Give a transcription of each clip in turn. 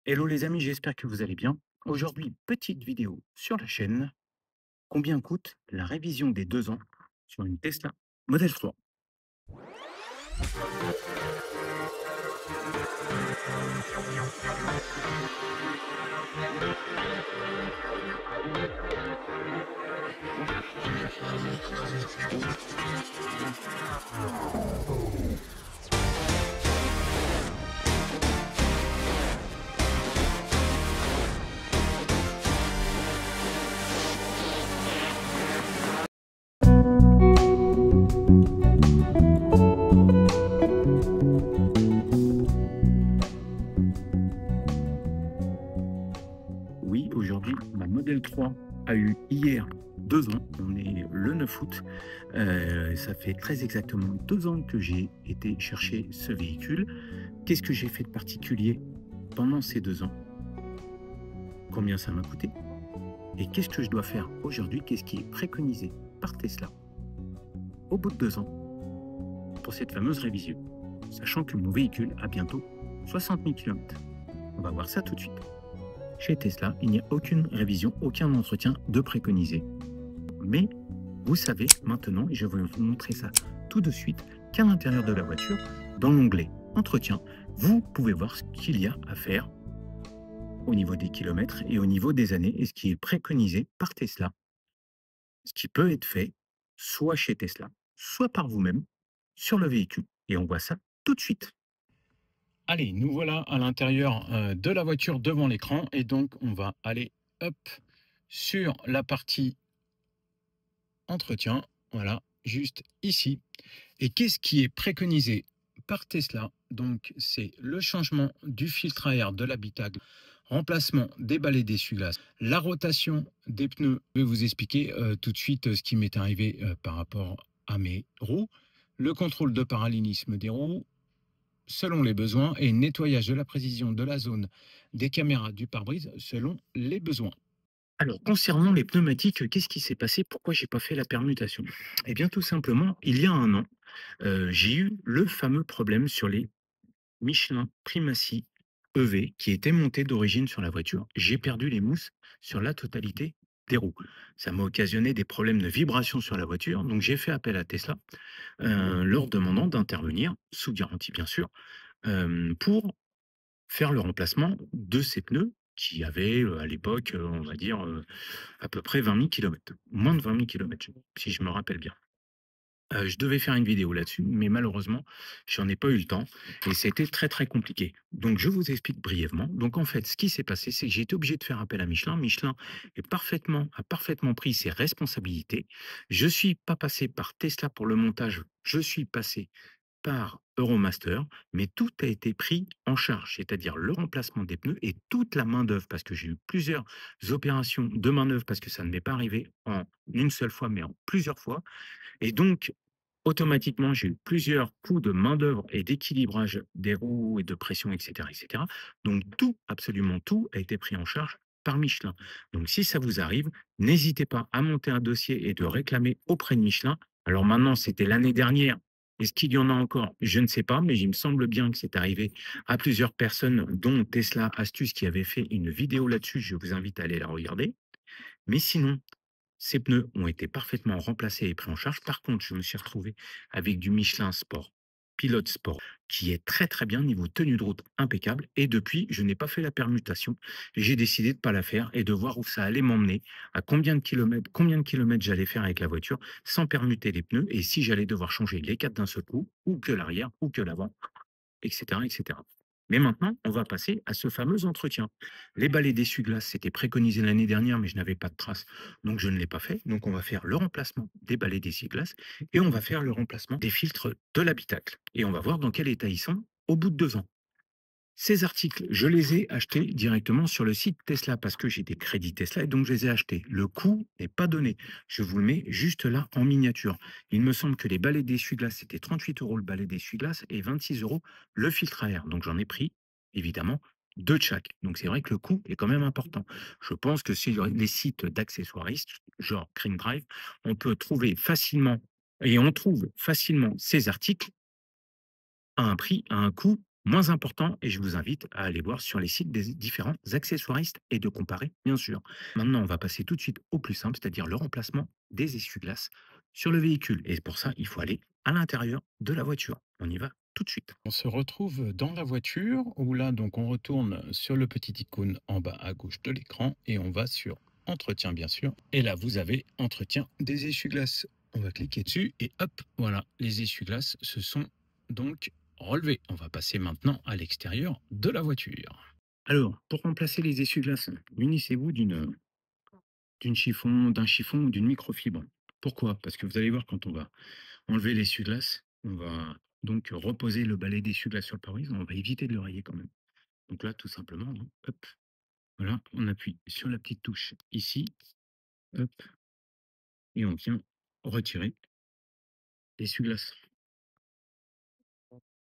Hello les amis, j'espère que vous allez bien. Aujourd'hui, petite vidéo sur la chaîne. Combien coûte la révision des 2 ans sur une Tesla Model 3? Oui, aujourd'hui, ma Model 3 a eu hier 2 ans. On est le 9 août. Ça fait très exactement 2 ans que j'ai été chercher ce véhicule. Qu'est-ce que j'ai fait de particulier pendant ces 2 ans? Combien ça m'a coûté? Et qu'est-ce que je dois faire aujourd'hui? Qu'est-ce qui est préconisé par Tesla au bout de 2 ans pour cette fameuse révision? Sachant que mon véhicule a bientôt 60 000 km. On va voir ça tout de suite. Chez Tesla, il n'y a aucune révision, aucun entretien de préconisé. Mais vous savez maintenant, et je vais vous montrer ça tout de suite, qu'à l'intérieur de la voiture, dans l'onglet Entretien, vous pouvez voir ce qu'il y a à faire au niveau des kilomètres et au niveau des années et ce qui est préconisé par Tesla. Ce qui peut être fait soit chez Tesla, soit par vous-même sur le véhicule. Et on voit ça tout de suite. Allez, nous voilà à l'intérieur de la voiture devant l'écran et donc on va aller hop sur la partie entretien, voilà, juste ici. Et qu'est-ce qui est préconisé par Tesla? Donc c'est le changement du filtre à air de l'habitacle, remplacement des balais d'essuie-glace, la rotation des pneus. Je vais vous expliquer tout de suite ce qui m'est arrivé par rapport à mes roues, le contrôle de parallélisme des roues, selon les besoins et nettoyage de la précision de la zone des caméras du pare-brise selon les besoins. Alors, concernant les pneumatiques, qu'est-ce qui s'est passé? Pourquoi j'ai pas fait la permutation? Eh bien, tout simplement, il y a un an, j'ai eu le fameux problème sur les Michelin Primacy EV qui étaient montés d'origine sur la voiture. J'ai perdu les mousses sur la totalité des roues. Ça m'a occasionné des problèmes de vibration sur la voiture, donc j'ai fait appel à Tesla, leur demandant d'intervenir, sous garantie bien sûr, pour faire le remplacement de ces pneus qui avaient, à l'époque, on va dire, à peu près 20 000 kilomètres, moins de 20 000 kilomètres, si je me rappelle bien. Je devais faire une vidéo là-dessus, mais malheureusement, j'en ai pas eu le temps et c'était très, très compliqué. Donc je vous explique brièvement. Donc en fait, ce qui s'est passé, c'est que j'ai été obligé de faire appel à Michelin. Michelin a parfaitement pris ses responsabilités. Je suis pas passé par Tesla pour le montage, je suis passé par Euromaster, mais tout a été pris en charge, c'est-à-dire le remplacement des pneus et toute la main-d'œuvre, parce que j'ai eu plusieurs opérations de main-d'œuvre, parce que ça ne m'est pas arrivé en une seule fois, mais en plusieurs fois. Et donc, automatiquement, j'ai eu plusieurs coups de main-d'œuvre et d'équilibrage des roues et de pression, etc., etc. Donc, tout, absolument tout, a été pris en charge par Michelin. Donc, si ça vous arrive, n'hésitez pas à monter un dossier et de réclamer auprès de Michelin. Alors maintenant, c'était l'année dernière. Est-ce qu'il y en a encore? Je ne sais pas, mais il me semble bien que c'est arrivé à plusieurs personnes, dont Tesla Astuce qui avait fait une vidéo là-dessus. Je vous invite à aller la regarder. Mais sinon, ces pneus ont été parfaitement remplacés et pris en charge. Par contre, je me suis retrouvé avec du Michelin Sport, Pilote Sport, qui est très très bien niveau tenue de route impeccable. Et depuis, je n'ai pas fait la permutation. J'ai décidé de ne pas la faire et de voir où ça allait m'emmener, à combien de kilomètres j'allais faire avec la voiture sans permuter les pneus et si j'allais devoir changer les quatre d'un seul coup, ou que l'arrière, ou que l'avant, etc., etc. Mais maintenant, on va passer à ce fameux entretien. Les balais d'essuie-glace, c'était préconisé l'année dernière, mais je n'avais pas de traces, donc je ne l'ai pas fait. Donc on va faire le remplacement des balais d'essuie-glace et on va faire le remplacement des filtres de l'habitacle. Et on va voir dans quel état ils sont au bout de 2 ans. Ces articles, je les ai achetés directement sur le site Tesla parce que j'ai des crédits Tesla et donc je les ai achetés. Le coût n'est pas donné. Je vous le mets juste là en miniature. Il me semble que les balais d'essuie-glace, c'était 38 € le balai d'essuie-glace et 26 € le filtre à air. Donc j'en ai pris, évidemment, deux de chaque. Donc c'est vrai que le coût est quand même important. Je pense que sur les sites d'accessoiristes, genre Green Drive, on peut trouver facilement, et on trouve facilement ces articles à un prix, à un coût moins important et je vous invite à aller voir sur les sites des différents accessoiristes et de comparer, bien sûr. Maintenant, on va passer tout de suite au plus simple, c'est-à-dire le remplacement des essuie-glaces sur le véhicule. Et pour ça, il faut aller à l'intérieur de la voiture. On y va tout de suite. On se retrouve dans la voiture où là, donc, on retourne sur le petit icône en bas à gauche de l'écran et on va sur entretien, bien sûr. Et là, vous avez entretien des essuie-glaces. On va cliquer dessus et hop, voilà, les essuie-glaces se sont donc relevés. On va passer maintenant à l'extérieur de la voiture. Alors, pour remplacer les essuie-glaces, munissez-vous d'un chiffon ou d'une microfibre. Pourquoi? Parce que vous allez voir, quand on va enlever l'essuie-glace, on va donc reposer le balai d'essuie-glace sur le pare-brise, on va éviter de le rayer quand même. Donc là, tout simplement, hein, hop, voilà, on appuie sur la petite touche ici, hop, et on vient retirer l'essuie-glace.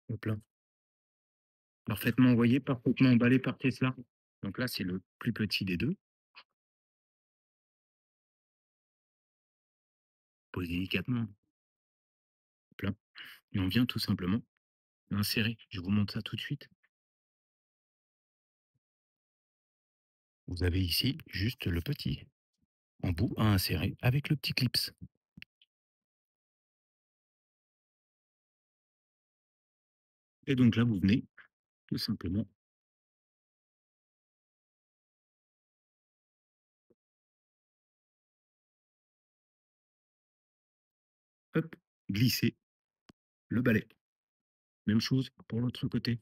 Hop là. Parfaitement envoyé, parfaitement emballé par Tesla. Donc là, c'est le plus petit des deux. Pose délicatement. Hop là. Et on vient tout simplement l'insérer. Je vous montre ça tout de suite. Vous avez ici juste le petit embout à insérer avec le petit clips. Et donc là, vous venez tout simplement, hop, glisser le balai. Même chose pour l'autre côté,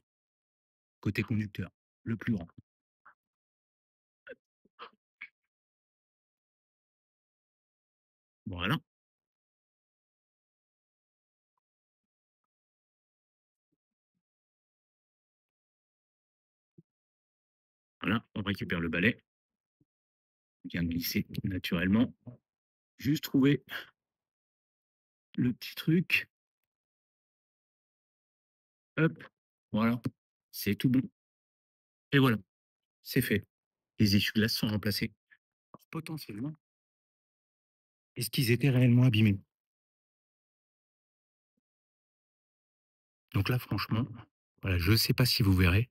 côté conducteur, le plus grand. Voilà, voilà, on récupère le balai, on vient glisser naturellement. Juste trouver le petit truc, hop, voilà, c'est tout bon. Et voilà, c'est fait. Les essuie-glaces sont remplacés. Alors, potentiellement, est-ce qu'ils étaient réellement abîmés? Donc là, franchement, voilà, je ne sais pas si vous verrez.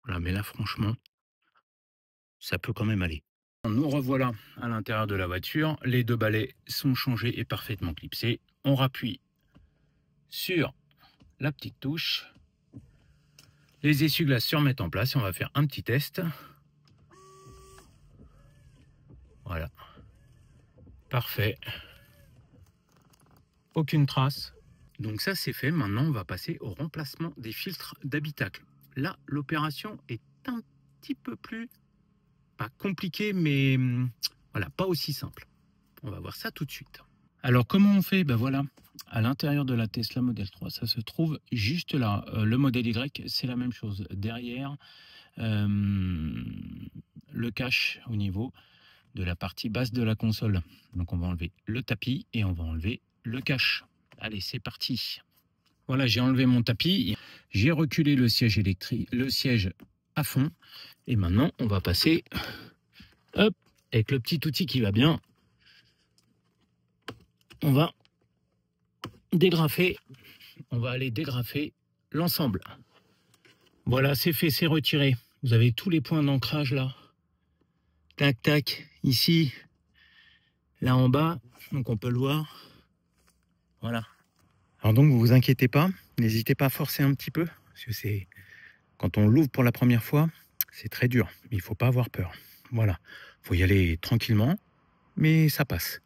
Voilà, mais là, franchement, ça peut quand même aller. Nous revoilà à l'intérieur de la voiture. Les deux balais sont changés et parfaitement clipsés. On rappuie sur la petite touche. Les essuie-glaces se remettent en place et on va faire un petit test. Voilà. Parfait. Aucune trace. Donc ça, c'est fait. Maintenant, on va passer au remplacement des filtres d'habitacle. Là, l'opération est un petit peu plus, pas compliquée, mais voilà, pas aussi simple. On va voir ça tout de suite. Alors, comment on fait? Ben voilà, à l'intérieur de la Tesla Model 3, ça se trouve juste là. Le modèle Y, c'est la même chose. Derrière, le cache au niveau de la partie basse de la console. Donc, on va enlever le tapis et on va enlever le cache. Allez, c'est parti. Voilà, j'ai enlevé mon tapis, j'ai reculé le siège électrique, le siège à fond. Et maintenant, on va passer, hop, avec le petit outil qui va bien. On va dégrafer, on va aller dégrafer l'ensemble. Voilà, c'est fait, c'est retiré. Vous avez tous les points d'ancrage là. Tac, tac, ici, là en bas, donc on peut le voir. Voilà. Alors donc, vous vous inquiétez pas, n'hésitez pas à forcer un petit peu, parce que c'est quand on l'ouvre pour la première fois, c'est très dur, mais il faut pas avoir peur. Voilà, faut y aller tranquillement, mais ça passe.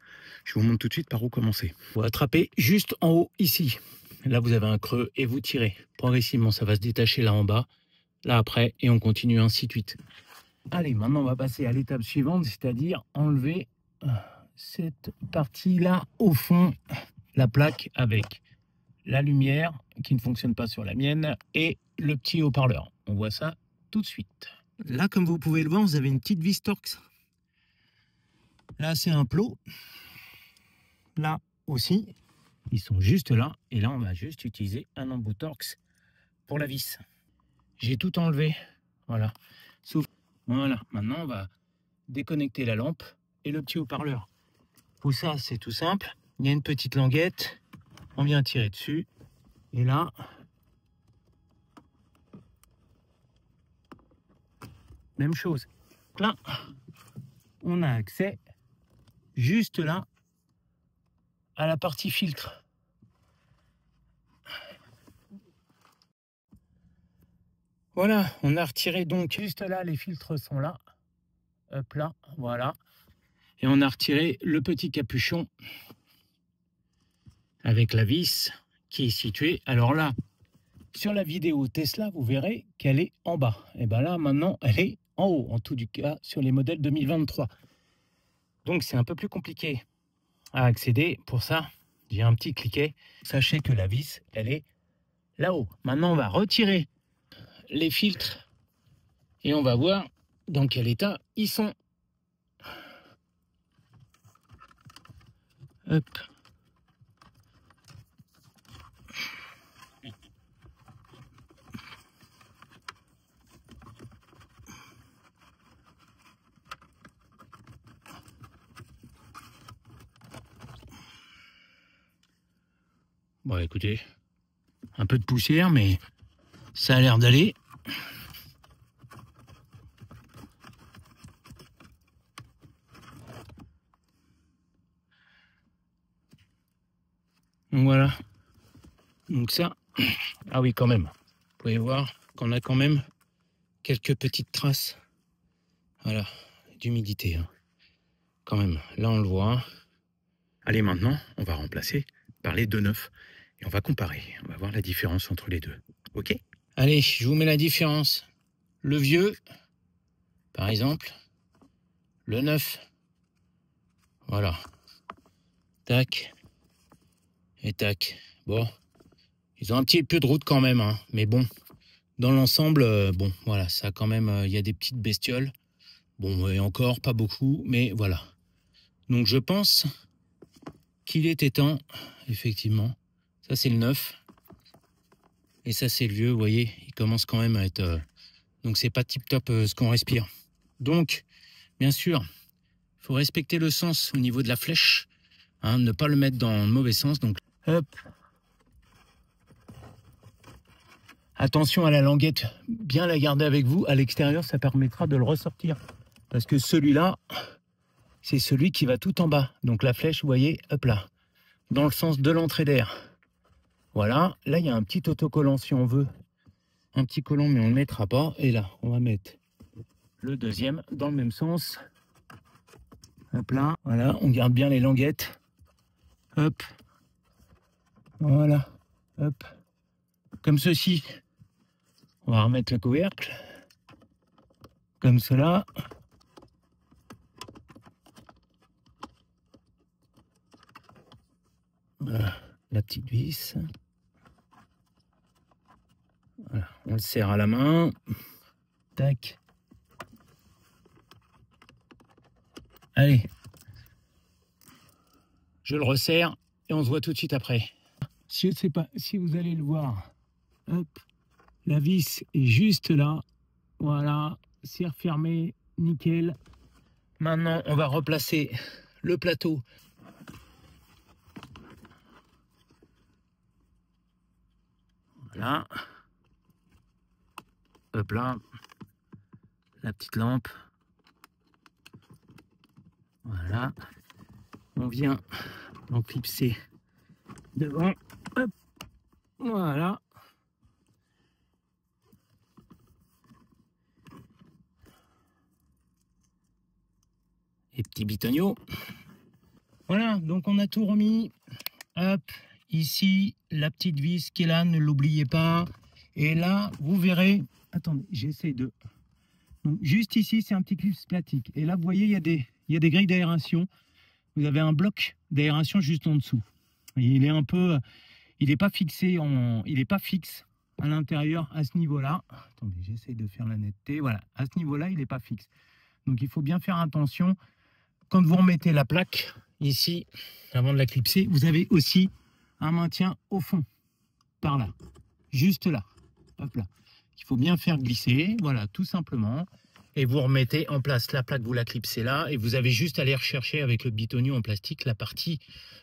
Je vous montre tout de suite par où commencer. Vous attrapez juste en haut ici. Là, vous avez un creux et vous tirez. Progressivement, ça va se détacher là en bas, là après, et on continue ainsi de suite. Allez, maintenant, on va passer à l'étape suivante, c'est-à-dire enlever cette partie-là au fond, la plaque avec la lumière qui ne fonctionne pas sur la mienne et le petit haut-parleur. On voit ça tout de suite. Là, comme vous pouvez le voir, vous avez une petite vis Torx. Là, c'est un plot. Là aussi, ils sont juste là. Et là, on va juste utiliser un embout Torx pour la vis. J'ai tout enlevé. Voilà. Sauf... Voilà. Maintenant, on va déconnecter la lampe et le petit haut-parleur. Pour ça, c'est tout simple. Il y a une petite languette. On vient tirer dessus. Et là, même chose. Là, on a accès juste là à la partie filtre. Voilà, on a retiré donc juste là, les filtres sont là. Hop là, voilà. Et on a retiré le petit capuchon avec la vis qui est située. Alors là, sur la vidéo Tesla, vous verrez qu'elle est en bas. Et bien là, maintenant, elle est en haut, en tout du cas, sur les modèles 2023. Donc, c'est un peu plus compliqué à accéder. Pour ça, j'ai un petit cliquet. Sachez que la vis, elle est là-haut. Maintenant, on va retirer les filtres et on va voir dans quel état ils sont. Hop. Bon, écoutez, un peu de poussière, mais ça a l'air d'aller. Voilà. Donc ça, ah oui, quand même. Vous pouvez voir qu'on a quand même quelques petites traces, voilà, d'humidité. Hein. Quand même, là on le voit. Allez, maintenant, on va remplacer par les deux neufs et on va comparer. On va voir la différence entre les deux. Ok? Allez, je vous mets la différence. Le vieux, par exemple, le neuf. Voilà. Tac. Et tac. Bon. Ils ont un petit peu de route quand même, hein. Mais bon. Dans l'ensemble, bon, voilà, ça quand même, il y a des petites bestioles. Bon, et encore, pas beaucoup, mais voilà. Donc je pense qu'il était temps, effectivement. Ça, c'est le neuf. Et ça, c'est le vieux, vous voyez, il commence quand même à être... donc, c'est pas tip-top ce qu'on respire. Donc, bien sûr, il faut respecter le sens au niveau de la flèche. Hein, ne pas le mettre dans le mauvais sens. Donc, hop. Attention à la languette, bien la garder avec vous. À l'extérieur, ça permettra de le ressortir. Parce que celui-là, c'est celui qui va tout en bas. Donc, la flèche, vous voyez, hop là, dans le sens de l'entrée d'air. Voilà, là il y a un petit autocollant si on veut. Un petit collant, mais on ne le mettra pas. Et là, on va mettre le deuxième dans le même sens. Hop là, voilà, on garde bien les languettes. Hop. Voilà. Hop. Comme ceci. On va remettre le couvercle. Comme cela. Voilà, la petite vis. Voilà, on le serre à la main. Tac. Allez. Je le resserre et on se voit tout de suite après. Je ne sais pas si vous allez le voir. Hop. La vis est juste là. Voilà. C'est refermé. Nickel. Maintenant, on va replacer le plateau. Voilà. Hop là. La petite lampe. Voilà. On vient en clipser devant. Hop. Voilà. Et petits bitognos. Voilà, donc on a tout remis. Hop, ici, la petite vis qui est là, ne l'oubliez pas. Et là, vous verrez... Attendez, j'essaie de... Donc, juste ici, c'est un petit clip plastique. Et là, vous voyez, il y a des grilles d'aération. Vous avez un bloc d'aération juste en dessous. Et il est un peu... Il n'est pas fixé en... Il n'est pas fixe à l'intérieur à ce niveau-là. Attendez, j'essaie de faire la netteté. Voilà, à ce niveau-là, il n'est pas fixe. Donc, il faut bien faire attention. Quand vous remettez la plaque ici, avant de la clipser, vous avez aussi un maintien au fond, par là, juste là, hop là. Il faut bien faire glisser, voilà, tout simplement. Et vous remettez en place la plaque, vous la clipsez là, et vous avez juste à aller rechercher avec le bitonio en plastique la partie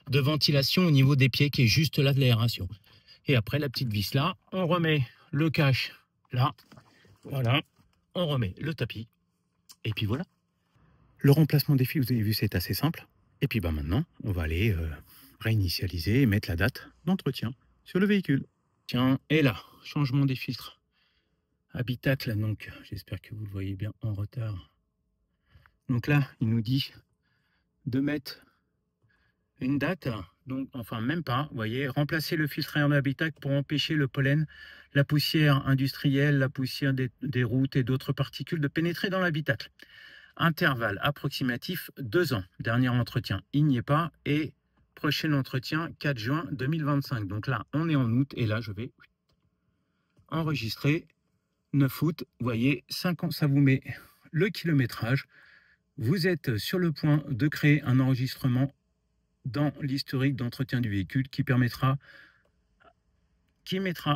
de ventilation au niveau des pieds qui est juste là de l'aération. Et après la petite vis là, on remet le cache là, voilà, on remet le tapis. Et puis voilà. Le remplacement des fils, vous avez vu, c'est assez simple. Et puis maintenant, on va aller réinitialiser et mettre la date d'entretien sur le véhicule. Tiens, et là, changement des filtres. Habitacle, donc, j'espère que vous le voyez bien en retard. Donc là, il nous dit de mettre une date, donc, enfin même pas, vous voyez, remplacer le filtre à air de l'habitacle pour empêcher le pollen, la poussière industrielle, la poussière des routes et d'autres particules de pénétrer dans l'habitacle. Intervalle approximatif 2 ans. Dernier entretien, il n'y est pas. Et prochain entretien, 4 juin 2025. Donc là, on est en août et là, je vais enregistrer 9 août. Vous voyez, 5 ans, ça vous met le kilométrage. Vous êtes sur le point de créer un enregistrement dans l'historique d'entretien du véhicule qui mettra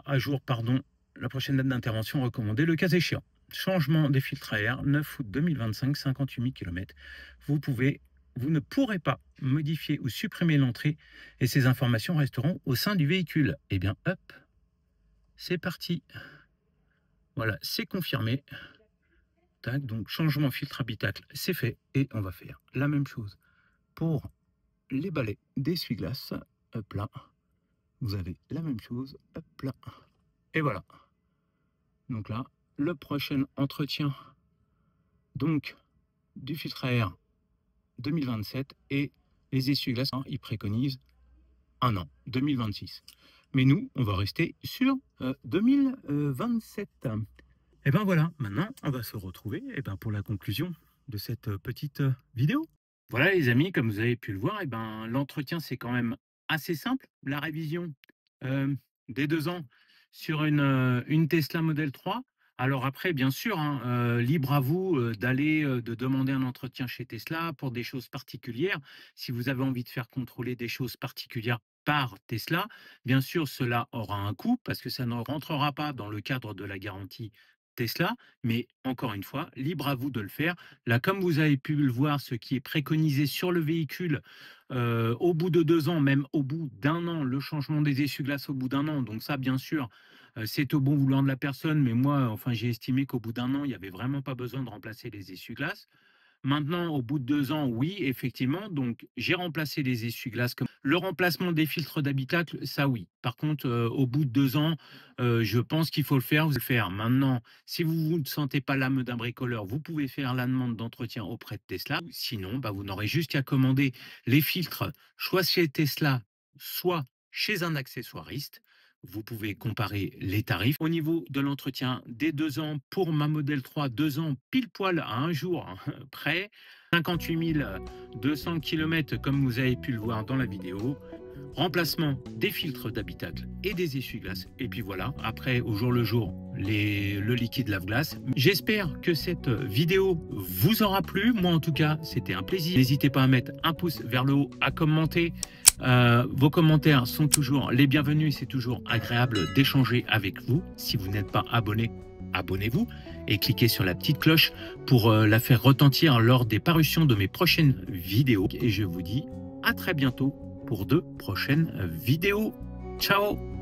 à jour, la prochaine date d'intervention recommandée, le cas échéant. Changement des filtres à air, 9 août 2025, 58 000 km. Vous ne pourrez pas modifier ou supprimer l'entrée et ces informations resteront au sein du véhicule. Eh bien, hop, c'est parti. Voilà, c'est confirmé. Tac, donc changement filtre habitacle, c'est fait. Et on va faire la même chose pour les balais d'essuie-glace. Hop là. Vous avez la même chose. Hop là. Et voilà. Donc là, le prochain entretien donc du filtre à air 2027 et les essuie-glaces, ils préconisent 1 an, 2026. Mais nous, on va rester sur 2027. Et ben voilà, maintenant, on va se retrouver pour la conclusion de cette petite vidéo. Voilà les amis, comme vous avez pu le voir, l'entretien c'est quand même assez simple. La révision des 2 ans sur une Tesla Model 3. Alors après, bien sûr, libre à vous de demander un entretien chez Tesla pour des choses particulières. Si vous avez envie de faire contrôler des choses particulières par Tesla, bien sûr, cela aura un coût parce que ça ne rentrera pas dans le cadre de la garantie Tesla. Mais encore une fois, libre à vous de le faire. Là, comme vous avez pu le voir, ce qui est préconisé sur le véhicule, au bout de 2 ans, même au bout d'1 an, le changement des essuie-glaces au bout d'1 an. Donc ça, bien sûr, c'est au bon vouloir de la personne. Mais moi, enfin, j'ai estimé qu'au bout d'1 an, il n'y avait vraiment pas besoin de remplacer les essuie-glaces. Maintenant, au bout de 2 ans, oui, effectivement. Donc, j'ai remplacé les essuie-glaces. Le remplacement des filtres d'habitacle, ça oui. Par contre, au bout de 2 ans, je pense qu'il faut le faire. Vous le faire. Maintenant, si vous ne sentez pas l'âme d'un bricoleur, vous pouvez faire la demande d'entretien auprès de Tesla. Sinon, vous n'aurez juste qu'à commander les filtres, soit chez Tesla, soit chez un accessoiriste. Vous pouvez comparer les tarifs. Au niveau de l'entretien des 2 ans, pour ma Model 3, 2 ans pile poil à un jour près, 58 200 km comme vous avez pu le voir dans la vidéo. Remplacement des filtres d'habitacle et des essuie-glaces. Et puis voilà, après, au jour le jour, le liquide lave-glace. J'espère que cette vidéo vous aura plu. Moi, en tout cas, c'était un plaisir. N'hésitez pas à mettre un pouce vers le haut, à commenter. Vos commentaires sont toujours les bienvenus. C'est toujours agréable d'échanger avec vous. Si vous n'êtes pas abonné, abonnez-vous et cliquez sur la petite cloche pour la faire retentir lors des parutions de mes prochaines vidéos. Et je vous dis à très bientôt pour de prochaines vidéos. Ciao!